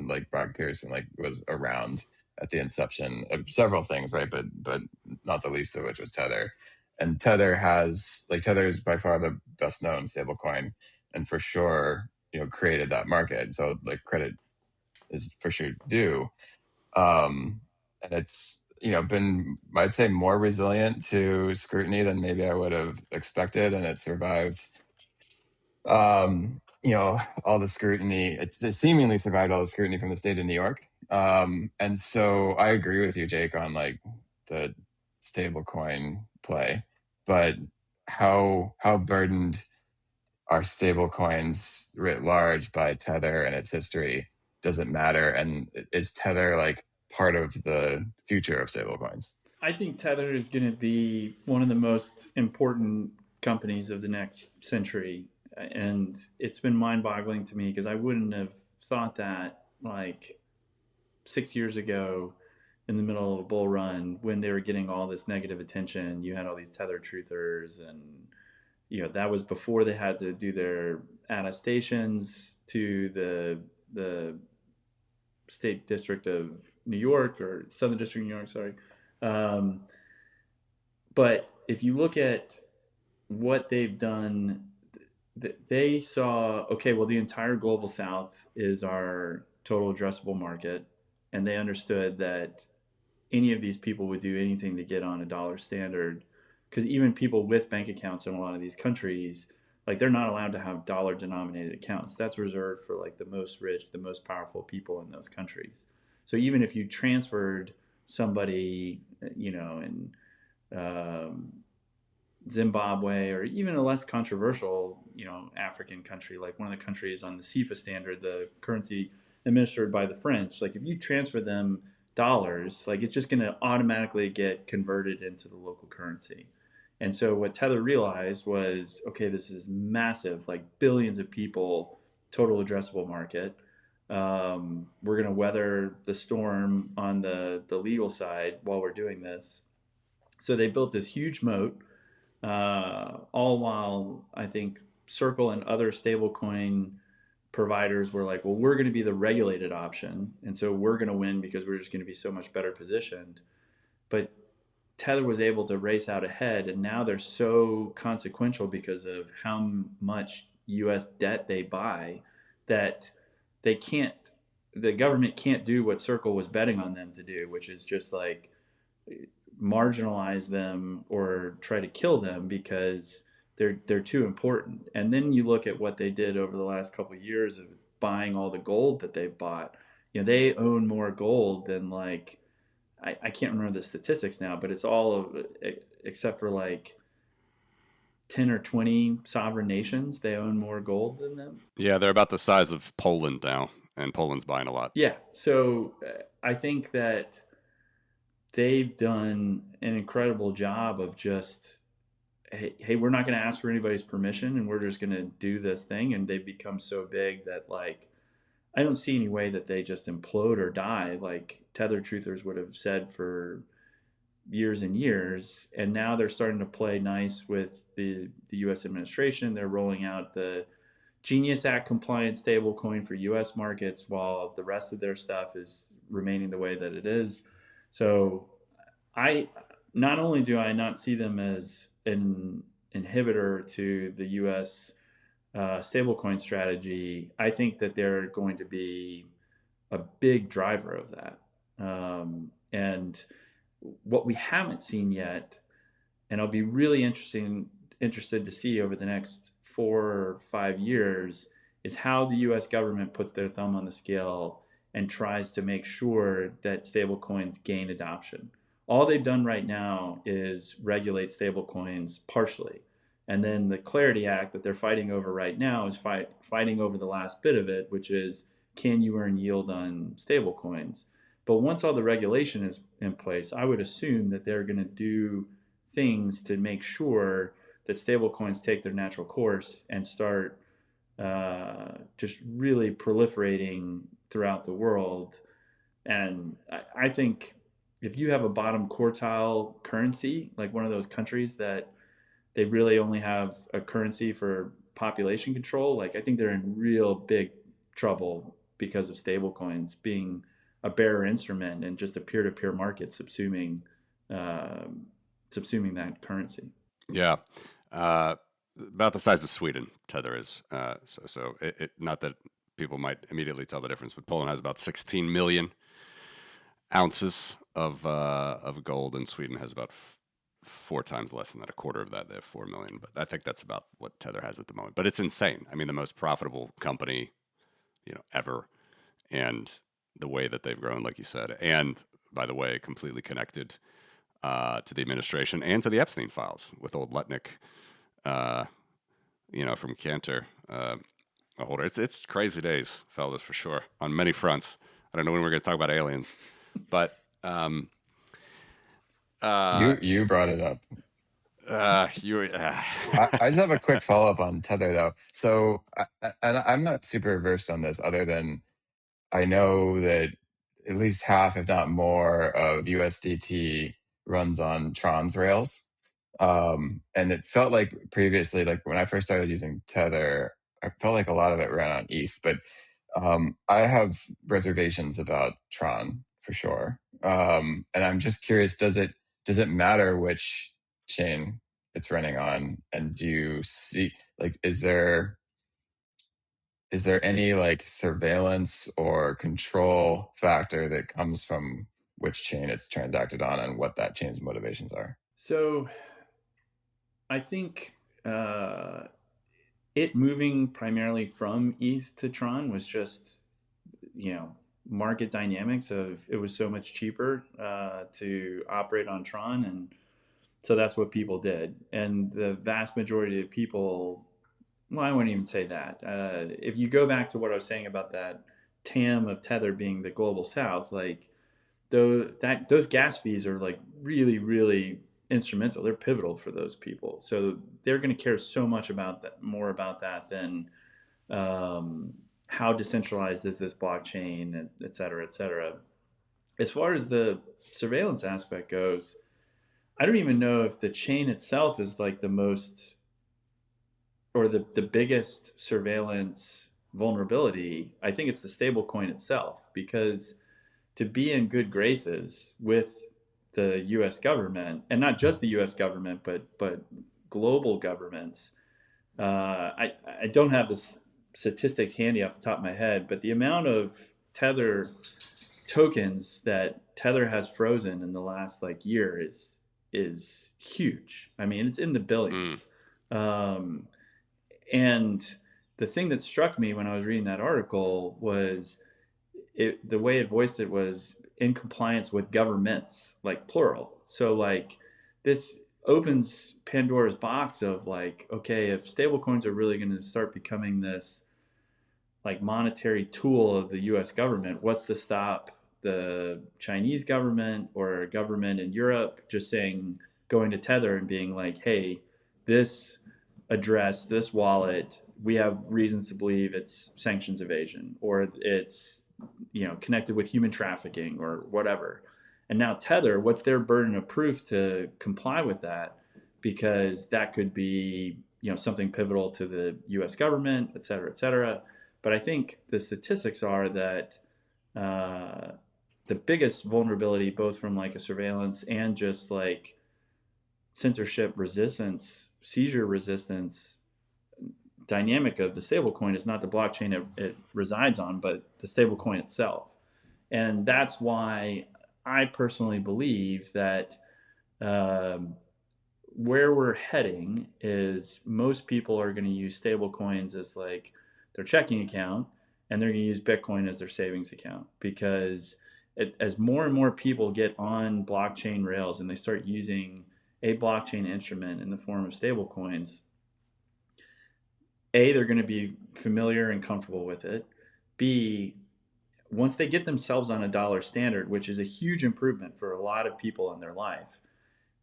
like Brock Pearson, like, was around at the inception of several things, right? But not the least of which was Tether. And Tether is by far the best known stablecoin, and for sure, created that market. So, like, credit is for sure due. And it's been, I'd say, more resilient to scrutiny than maybe I would have expected, and it survived all the scrutiny. It seemingly survived all the scrutiny from the state of New York. And so I agree with you, Jake, on like the stablecoin play, but how burdened are stablecoins writ large by Tether and its history? Doesn't matter. And is Tether like part of the future of stablecoins? I think Tether is going to be one of the most important companies of the next century. And it's been mind boggling to me because I wouldn't have thought that like 6 years ago in the middle of a bull run when they were getting all this negative attention. You had all these Tether truthers, and that was before they had to do their attestations to the state district of New York, or Southern District of New York, sorry. Um, but if you look at what they've done, they saw, okay, well, the entire global south is our total addressable market. And they understood that any of these people would do anything to get on a dollar standard, because even people with bank accounts in a lot of these countries, like, they're not allowed to have dollar denominated accounts. That's reserved for like the most rich, the most powerful people in those countries. So even if you transferred somebody, in um, Zimbabwe, or even a less controversial, African country, like one of the countries on the CFA standard, the currency administered by the French, like if you transfer them dollars, like it's just going to automatically get converted into the local currency. And so what Tether realized was, okay, this is massive, like billions of people, total addressable market. We're going to weather the storm on the legal side while we're doing this. So they built this huge moat, all while I think Circle and other stablecoin providers were like, well, we're going to be the regulated option. And so we're going to win because we're just going to be so much better positioned. But Tether was able to race out ahead, and now they're so consequential because of how much US debt they buy that they can't, the government can't do what Circle was betting on them to do, which is just like marginalize them or try to kill them because they're too important. And then you look at what they did over the last couple of years of buying all the gold that they've bought. They own more gold than like, I can't remember the statistics now, but it's all of except for like 10 or 20 sovereign nations, they own more gold than them. Yeah, they're about the size of Poland now, and Poland's buying a lot. Yeah. So I think that they've done an incredible job of just, hey, we're not going to ask for anybody's permission, and we're just going to do this thing. And they've become so big that, like, I don't see any way that they just implode or die like Tether truthers would have said for years and years. And now they're starting to play nice with the US administration. They're rolling out the Genius Act compliant stablecoin for US markets while the rest of their stuff is remaining the way that it is. So I not only do I not see them as an inhibitor to the US stablecoin strategy, I think that they're going to be a big driver of that. And what we haven't seen yet, and I'll be really interested to see over the next 4 or 5 years, is how the U.S. government puts their thumb on the scale and tries to make sure that stablecoins gain adoption. All they've done right now is regulate stablecoins partially. And then the Clarity Act that they're fighting over right now is fighting over the last bit of it, which is, can you earn yield on stablecoins? But once all the regulation is in place, I would assume that they're going to do things to make sure that stablecoins take their natural course and start just really proliferating throughout the world. And I think if you have a bottom quartile currency, like one of those countries that they really only have a currency for population control, like I think they're in real big trouble because of stablecoins being a bearer instrument and just a peer-to-peer market subsuming that currency. Yeah. Uh, about the size of Sweden, Tether is. Not that people might immediately tell the difference, but Poland has about 16 million ounces of gold, and Sweden has about 4 times less than that, a quarter of that. They have 4 million, but I think that's about what Tether has at the moment. But it's insane. I mean, the most profitable company, ever, and the way that they've grown, like you said, and by the way, completely connected to the administration and to the Epstein files with old Letnick, uh, from Cantor. Holder. It's crazy days, fellas, for sure, on many fronts. I don't know when we're going to talk about aliens, but You brought it up. you. I just have a quick follow up on Tether though. So, and I'm not super versed on this, other than I know that at least half, if not more, of USDT runs on Tron's rails. And it felt like previously, like when I first started using Tether, I felt like a lot of it ran on ETH. But I have reservations about Tron for sure. And I'm just curious, does it matter which chain it's running on? And do you see, like, is there any like surveillance or control factor that comes from which chain it's transacted on and what that chain's motivations are? So I think it moving primarily from ETH to Tron was just, market dynamics of it was so much cheaper to operate on Tron. And so that's what people did. And the vast majority of people, well, I wouldn't even say that. If you go back to what I was saying about that TAM of Tether being the global south, like those gas fees are like really, really instrumental. They're pivotal for those people. So they're going to care so much about that, more about that than how decentralized is this blockchain, et cetera, et cetera. As far as the surveillance aspect goes, I don't even know if the chain itself is like the most or the biggest surveillance vulnerability. I think it's the stablecoin itself, because to be in good graces with the U.S. government, and not just the U.S. government, but global governments. I don't have the statistics handy off the top of my head, but the amount of Tether tokens that Tether has frozen in the last like year is huge. I mean, it's in the billions. And the thing that struck me when I was reading that article was the way it voiced it was in compliance with governments, like plural. So like this opens Pandora's box of like, okay, if stablecoins are really going to start becoming this like monetary tool of the US government, what's to stop the Chinese government or a government in Europe just saying, going to Tether and being like, hey, this address, this wallet, we have reasons to believe it's sanctions evasion, or it's connected with human trafficking or whatever. And now Tether, what's their burden of proof to comply with that? Because that could be something pivotal to the U.S. government, et cetera, et cetera. But I think the statistics are that the biggest vulnerability, both from like a surveillance and just like censorship resistance, seizure resistance dynamic of the stablecoin, is not the blockchain it resides on, but the stablecoin itself. And that's why I personally believe that where we're heading is most people are going to use stablecoins as like their checking account, and they're going to use Bitcoin as their savings account, because as more and more people get on blockchain rails and they start using a blockchain instrument in the form of stablecoins, A, they're going to be familiar and comfortable with it. B, once they get themselves on a dollar standard, which is a huge improvement for a lot of people in their life,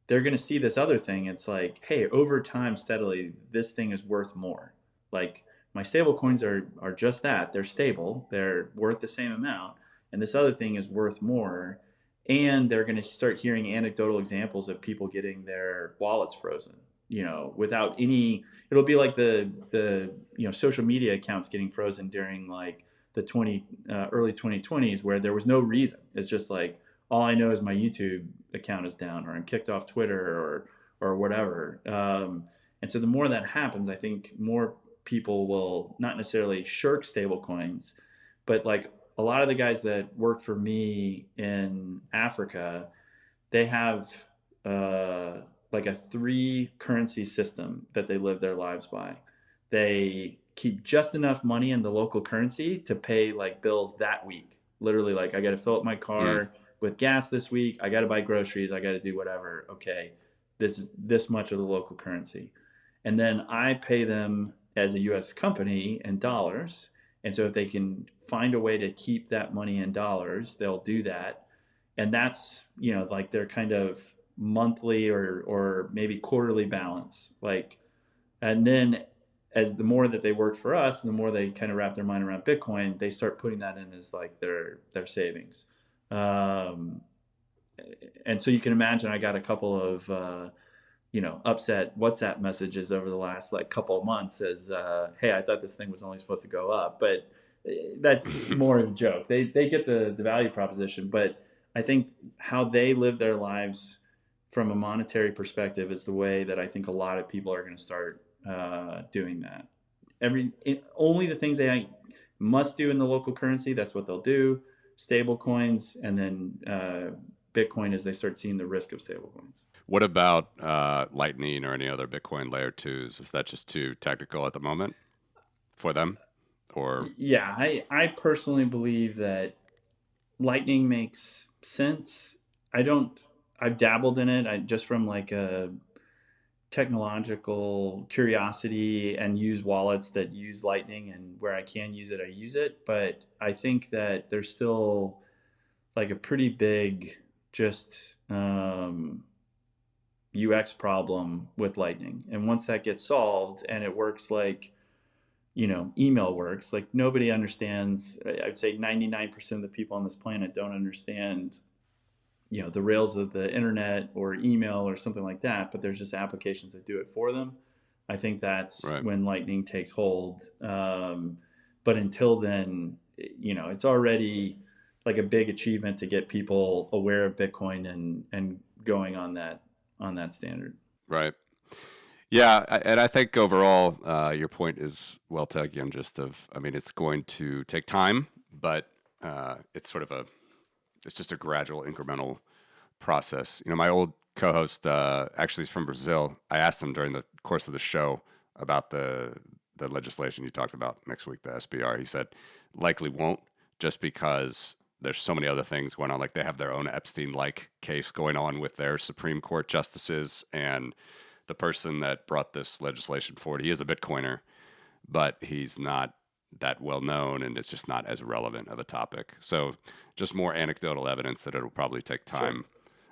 they're going to see this other thing. It's like, hey, over time, steadily, this thing is worth more. Like my stable coins are just that. They're stable. They're worth the same amount. And this other thing is worth more. And they're going to start hearing anecdotal examples of people getting their wallets frozen, without any. It'll be like the social media accounts getting frozen during like the early 2020s, where there was no reason. It's just like, all I know is my YouTube account is down, or I'm kicked off Twitter, or whatever. And so the more that happens, I think more people will not necessarily shirk stablecoins, but like a lot of the guys that work for me in Africa, they have like a 3 currency system that they live their lives by. They keep just enough money in the local currency to pay like bills that week. Literally, like, I got to fill up my Mm. car with gas this week. I got to buy groceries. I got to do whatever. Okay, this is this much of the local currency. And then I pay them as a US company in dollars. And so if they can find a way to keep that money in dollars, they'll do that. And that's, like their kind of monthly or maybe quarterly balance. Like, and then as the more that they worked for us and the more they kind of wrap their mind around Bitcoin, they start putting that in as like their savings. Um, and so you can imagine I got a couple of upset WhatsApp messages over the last like couple of months as, hey, I thought this thing was only supposed to go up, but that's more of a joke. They get the value proposition, but I think how they live their lives from a monetary perspective is the way that I think a lot of people are going to start doing that. Only the things they must do in the local currency, that's what they'll do. Stable coins, and then Bitcoin as they start seeing the risk of stable coins. What about Lightning or any other Bitcoin layer twos? Is that just too technical at the moment for them? Or Yeah, I personally believe that Lightning makes sense. I don't. I've dabbled in it. I just from like a technological curiosity and use wallets that use Lightning, and where I can use it, I use it. But I think that there's still like a pretty big just UX problem with Lightning. And once that gets solved and it works like, email works, like nobody understands. I'd say 99% of the people on this planet don't understand, the rails of the internet or email or something like that, but there's just applications that do it for them. I think that's right, when Lightning takes hold. But until then, it's already like a big achievement to get people aware of Bitcoin and going on that standard. right. Yeah, and I think overall, your point is well taken. I mean, it's going to take time, but it's sort of it's just a gradual, incremental process. My old co-host actually is from Brazil. I asked him during the course of the show about the legislation you talked about next week, the SBR. He said likely won't, just because there's so many other things going on. Like they have their own Epstein-like case going on with their Supreme Court justices, and the person that brought this legislation forward, he is a Bitcoiner, but he's not that well known, and it's just not as relevant of a topic. So just more anecdotal evidence that it'll probably take time. Sure.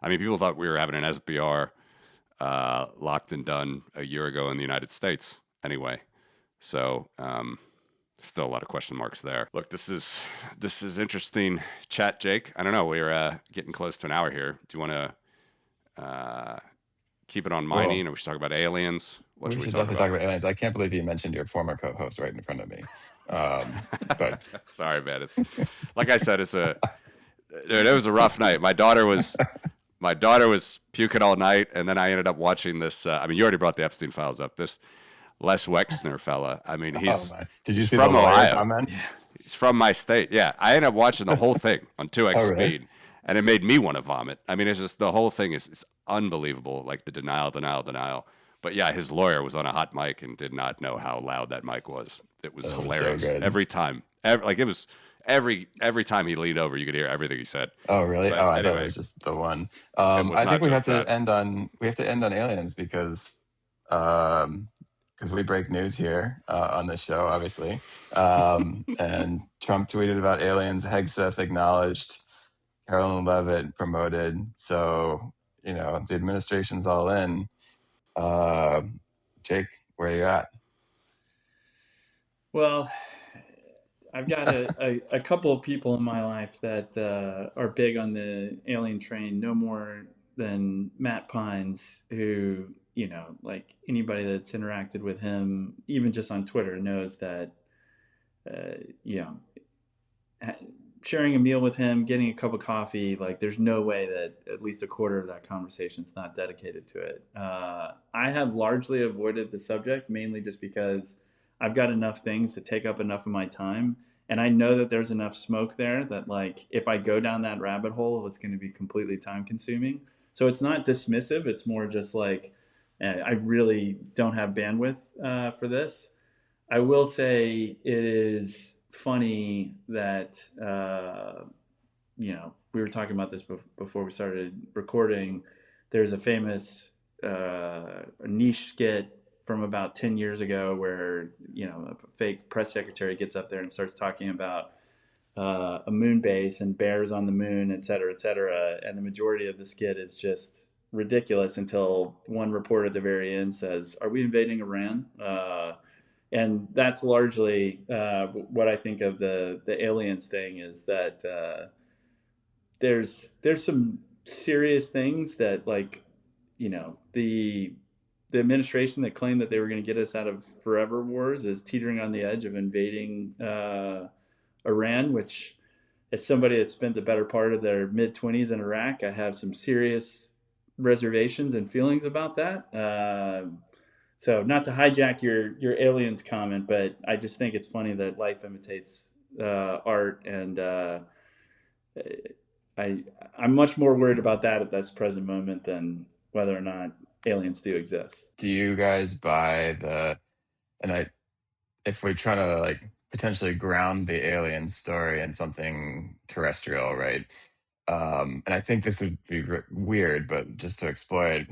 I mean, people thought we were having an SBR locked and done a year ago in the United States anyway. So still a lot of question marks there. Look, this is interesting chat, Jake. I don't know. We're getting close to an hour here. Do you want to keep it on Well, mining, or we should talk about aliens? What we should we should talk definitely talk about? about aliens. I can't believe you mentioned your former co-host right in front of me. But Sorry, man. It's like I said. It was a rough night. My daughter was puking all night, and then I ended up watching this. I mean, you already brought the Epstein files up. This Les Wexner fella. I mean, oh my, did you he's see the from lawyer Ohio. comment? Yeah. He's from my state. Yeah, I ended up watching the whole thing on 2x Oh, really? speed, and it made me want to vomit. I mean, it's just the whole thing is unbelievable. Like the denial. But yeah, his lawyer was on a hot mic and did not know how loud that mic was. It was That was so hilarious good. every time. Like it was every time he leaned over, you could hear everything he said. Oh, really? But Oh, I thought it anyway, was just the one. it was I think not we have just to that. end on aliens because we break news here on this show, obviously. And Trump tweeted about aliens. Hegseth acknowledged. Carolyn Levitt promoted. So the administration's all in. Uh, Jake, where are you at? Well, I've got a couple of people in my life that are big on the alien train, no more than Matt Pines, who, like anybody that's interacted with him, even just on Twitter, knows that, uh, you know, sharing a meal with him, getting a cup of coffee, like there's no way that at least a quarter of that conversation is not dedicated to it. I have largely avoided the subject mainly just because I've got enough things to take up enough of my time. And I know that there's enough smoke there that, like, if I go down that rabbit hole, it's going to be completely time consuming. So it's not dismissive. It's more just like, I really don't have bandwidth for this. I will say it is funny that we were talking about this before we started recording. There's a famous niche skit from about 10 years ago where a fake press secretary gets up there and starts talking about a moon base and bears on the moon, et cetera, et cetera. And the majority of the skit is just ridiculous until one report at the very end says, "Are we invading Iran?" And that's largely what I think of the aliens thing, is that there's some serious things that, like, the administration that claimed that they were going to get us out of forever wars is teetering on the edge of invading Iran, which, as somebody that spent the better part of their mid-20s in Iraq, I have some serious reservations and feelings about that. So, not to hijack your aliens comment, but I just think it's funny that life imitates art, and I I'm much more worried about that at this present moment than whether or not aliens do exist. Do you guys buy and if we try to like potentially ground the alien story in something terrestrial, right? And I think this would be weird, but just to exploit,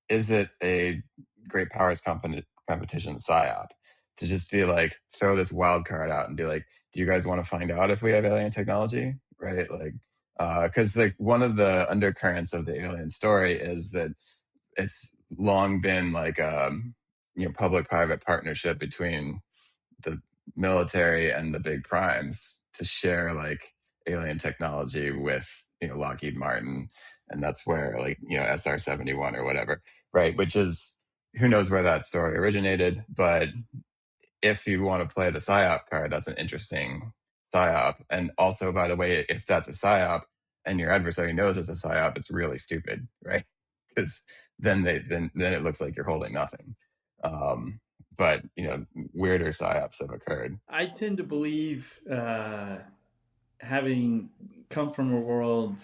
is it a great powers competition psyop to just be like, throw this wild card out and be like, do you guys want to find out if we have alien technology? Right? Like, because like one of the undercurrents of the alien story is that it's long been like, public-private partnership between the military and the big primes to share like alien technology with Lockheed Martin, and that's where like SR-71 or whatever, right? Which is, who knows where that story originated, but if you want to play the psyop card, that's an interesting psyop. And also, by the way, if that's a psyop and your adversary knows it's a psyop, it's really stupid, right? Because then it looks like you're holding nothing. But weirder psyops have occurred. I tend to believe, having come from a world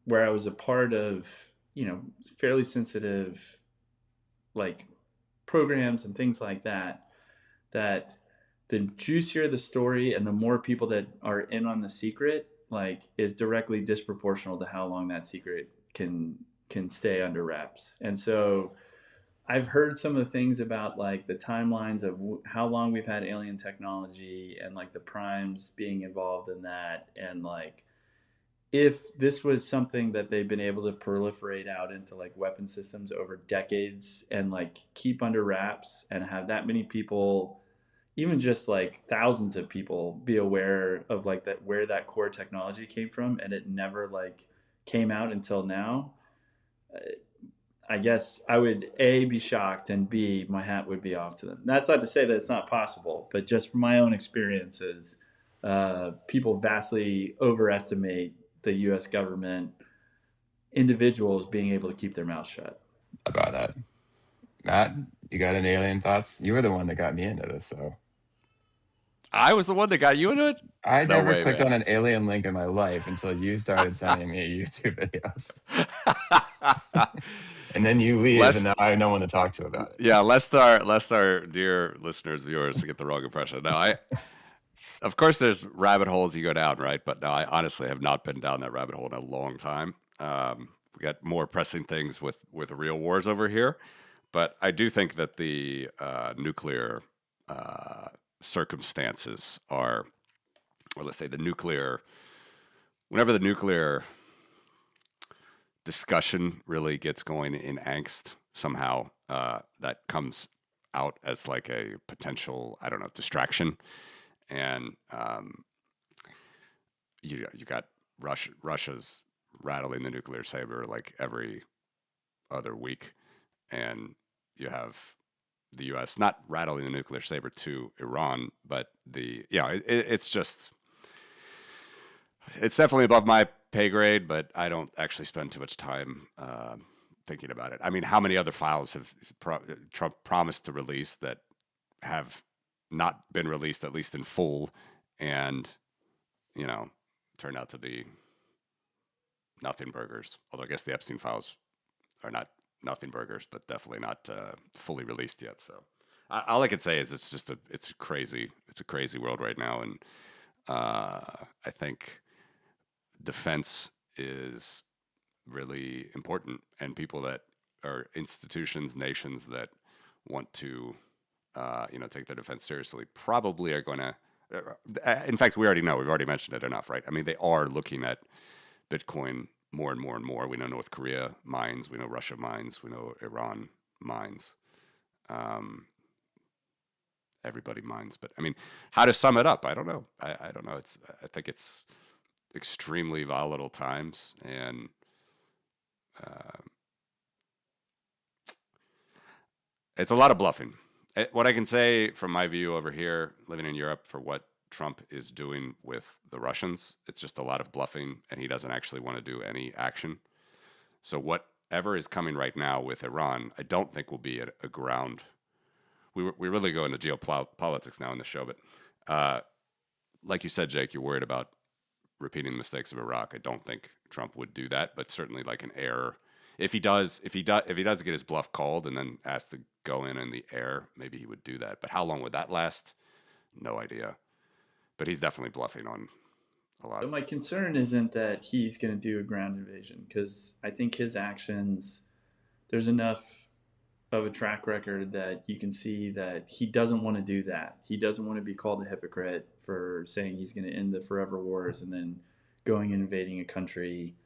where I was a part of, fairly sensitive, like, programs and things like that, that the juicier the story and the more people that are in on the secret, like, is directly disproportional to how long that secret can stay under wraps. And so I've heard some of the things about, like, the timelines of how long we've had alien technology, and like the primes being involved in that, and like, if this was something that they've been able to proliferate out into like weapon systems over decades and like keep under wraps, and have that many people, even just like thousands of people, be aware of like that, where that core technology came from, and it never like came out until now, I guess I would, A, be shocked, and B, my hat would be off to them. That's not to say that it's not possible, but just from my own experiences, people vastly overestimate the U.S. government, individuals being able to keep their mouth shut. About that, Matt, you got any alien thoughts? You were the one that got me into this, so. I was the one that got you into it? I No never way, clicked man. on an alien link in my life until you started sending me YouTube videos. And then you leave, and lest now I have no one to talk to about it. Yeah, lest our dear listeners, viewers, to get the wrong impression. No, of course there's rabbit holes you go down, right? But no, I honestly have not been down that rabbit hole in a long time. We got more pressing things with real wars over here. But I do think that the nuclear circumstances are, or let's say whenever the nuclear discussion really gets going in angst, somehow that comes out as like a potential, I don't know, distraction. And you got Russia's rattling the nuclear saber like every other week, and you have the U.S. not rattling the nuclear saber to Iran, but it's just it's definitely above my pay grade, but I don't actually spend too much time thinking about it. I mean, how many other files have Trump promised to release that have not been released, at least in full, and turned out to be nothing burgers? Although I guess the Epstein files are not nothing burgers, but definitely not fully released yet. So all I can say is it's a crazy world right now, and I think defense is really important, and people that are institutions, nations that want to take their defense seriously probably are going to. In fact, we already know. We've already mentioned it enough, right? I mean, they are looking at Bitcoin more and more and more. We know North Korea mines. We know Russia mines. We know Iran mines. Everybody mines. But I mean, how to sum it up? I don't know. I don't know. I think it's extremely volatile times, and it's a lot of bluffing. What I can say from my view over here, living in Europe, for what Trump is doing with the Russians, it's just a lot of bluffing, and he doesn't actually want to do any action. So whatever is coming right now with Iran, I don't think will be a ground. We really go into geopolitics now in the show, but like you said, Jake, you're worried about repeating the mistakes of Iraq. I don't think Trump would do that, but certainly like an error. If he does get his bluff called and then asked to go in the air, maybe he would do that. But how long would that last? No idea. But he's definitely bluffing on a lot. So my concern isn't that he's going to do a ground invasion, because I think his actions, there's enough of a track record that you can see that he doesn't want to do that. He doesn't want to be called a hypocrite for saying he's going to end the forever wars and then going and invading a country.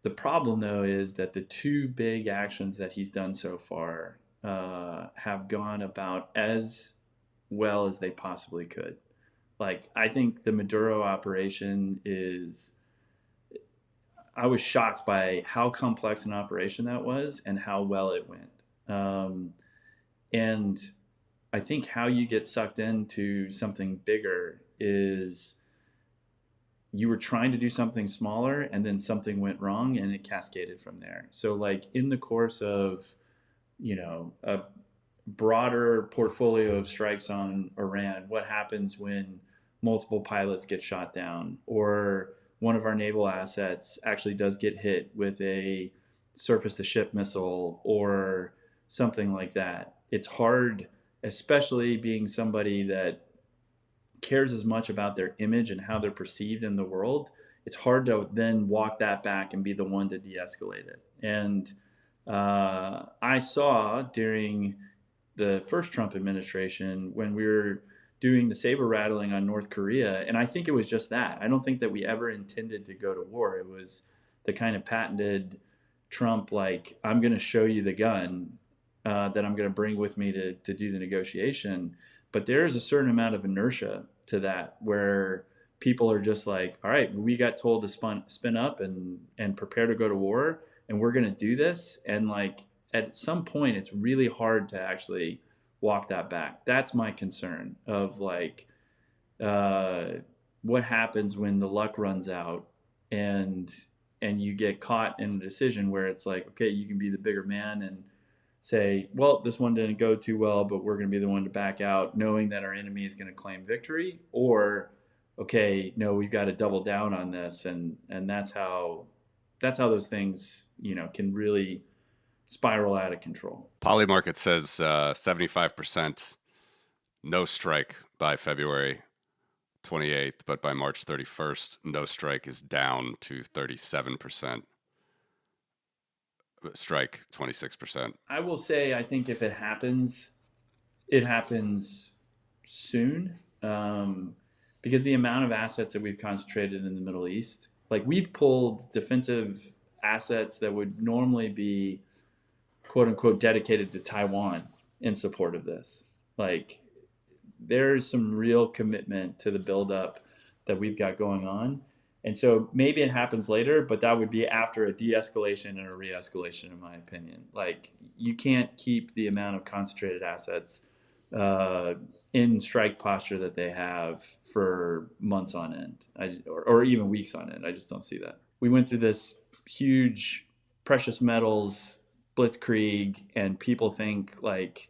The problem, though, is that the two big actions that he's done so far have gone about as well as they possibly could. Like, I think the Maduro operation is, I was shocked by how complex an operation that was and how well it went. And I think how you get sucked into something bigger is you were trying to do something smaller and then something went wrong and it cascaded from there. So, like, in the course of, a broader portfolio of strikes on Iran, what happens when multiple pilots get shot down, or one of our naval assets actually does get hit with a surface to ship missile or something like that? It's hard, especially being somebody that cares as much about their image and how they're perceived in the world. It's hard to then walk that back and be the one to de-escalate it. And I saw during the first Trump administration, when we were doing the saber rattling on North Korea, and I think it was just that. I don't think that we ever intended to go to war. It was the kind of patented Trump, like, I'm going to show you the gun that I'm going to bring with me to do the negotiation. But there is a certain amount of inertia to that, where people are just like, all right, we got told to spin up and prepare to go to war, and we're going to do this. And like, at some point, it's really hard to actually walk that back. That's my concern of like, what happens when the luck runs out and you get caught in a decision where it's like, okay, you can be the bigger man and say, well, this one didn't go too well, but we're going to be the one to back out, knowing that our enemy is going to claim victory. Or, okay, no, we've got to double down on this, and that's how those things, can really spiral out of control. Polymarket says 75% no strike by February 28th, but by March 31st, no strike is down to 37%. Strike 26%. I will say, I think if it happens soon, because the amount of assets that we've concentrated in the Middle East, like, we've pulled defensive assets that would normally be quote unquote dedicated to Taiwan, in support of this. Like, there's some real commitment to the buildup that we've got going on. And so maybe it happens later, but that would be after a de-escalation and a re-escalation, in my opinion. Like, you can't keep the amount of concentrated assets in strike posture that they have for months on end, or even weeks on end. I just don't see that. We went through this huge precious metals blitzkrieg, and people think like,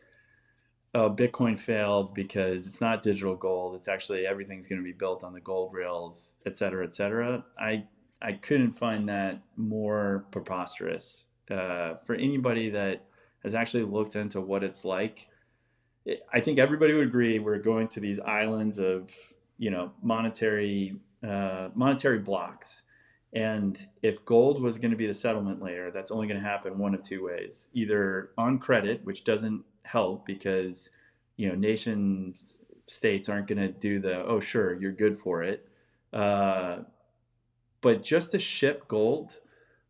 oh, Bitcoin failed because it's not digital gold. It's actually everything's going to be built on the gold rails, et cetera, et cetera. I couldn't find that more preposterous. For anybody that has actually looked into what it's like, I think everybody would agree we're going to these islands of, monetary blocks. And if gold was going to be the settlement layer, that's only going to happen one of two ways: either on credit, which doesn't help because nation states aren't going to do the, oh sure, you're good for it, but just to ship gold,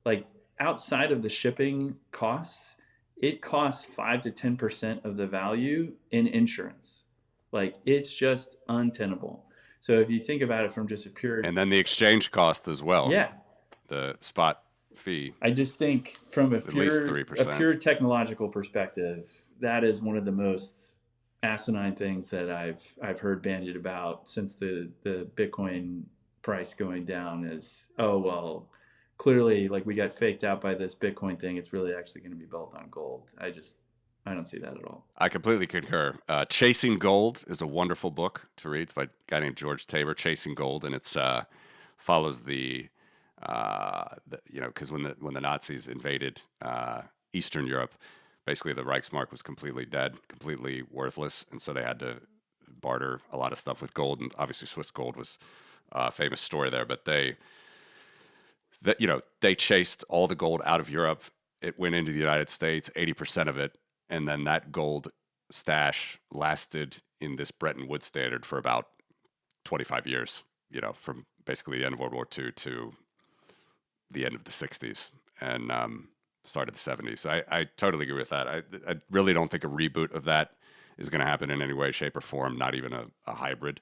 like, outside of the shipping costs, it costs 5 to 10% of the value in insurance. Like, it's just untenable. So if you think about it from just a pure, and then the exchange cost as well. Yeah. The spot fee. I just think from at least 3%. a pure technological perspective, that is one of the most asinine things that I've heard bandied about since the Bitcoin price going down is, oh, well, clearly, like, we got faked out by this Bitcoin thing. It's really actually going to be built on gold. I don't see that at all. I completely concur. Chasing Gold is a wonderful book to read. It's by a guy named George Tabor, Chasing Gold, and it's follows because when the Nazis invaded Eastern Europe, basically the Reichsmark was completely dead, completely worthless, and so they had to barter a lot of stuff with gold. And obviously, Swiss gold was a famous story there. But they chased all the gold out of Europe. It went into the United States, 80% of it. And then that gold stash lasted in this Bretton Woods standard for about 25 years, from basically the end of World War II to the end of the 60s and start of the 70s. So I totally agree with that. I really don't think a reboot of that is going to happen in any way, shape, or form, not even a hybrid.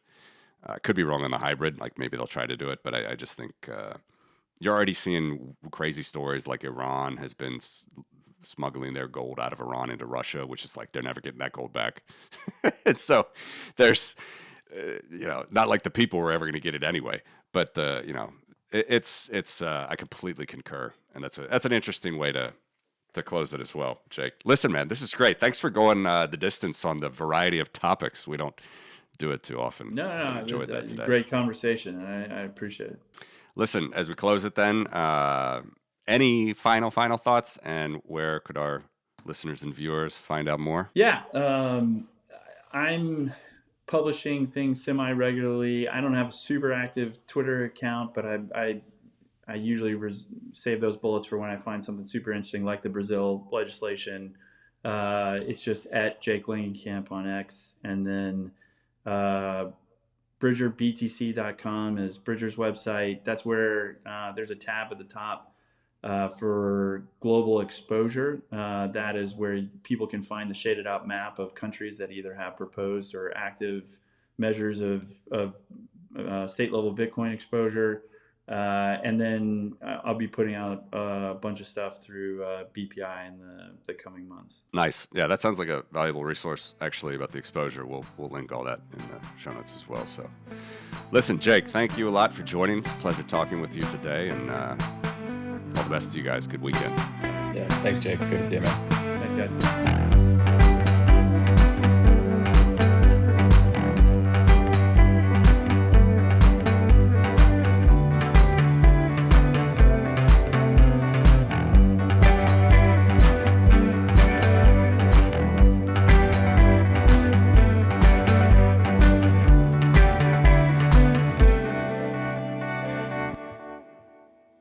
Could be wrong on the hybrid. Like, maybe they'll try to do it, but I just think you're already seeing crazy stories like Iran has been smuggling their gold out of Iran into Russia, which is like, they're never getting that gold back. And so there's, not like the people were ever going to get it anyway, but it's I completely concur. And that's an interesting way to close it as well, Jake. Listen, man, this is great. Thanks for going the distance on the variety of topics. We don't do it too often. No, I it enjoyed was that a today. great conversation. I appreciate it. Listen, as we close it then, any final thoughts, and where could our listeners and viewers find out more? Yeah, I'm publishing things semi-regularly. I don't have a super active Twitter account, but I usually save those bullets for when I find something super interesting, like the Brazil legislation. It's just at Jake Langenkamp on X, and then BridgerBTC.com is Bridger's website. That's where there's a tab at the top for global exposure. That is where people can find the shaded out map of countries that either have proposed or active measures of state level Bitcoin exposure. And then I'll be putting out a bunch of stuff through BPI in the coming months. Nice. Yeah, that sounds like a valuable resource, actually, about the exposure. We'll link all that in the show notes as well. So, listen, Jake, thank you a lot for joining. It's a pleasure talking with you today, and all the best to you guys. Good weekend. Yeah, thanks, Jake. Good to see you, man. Thanks, guys.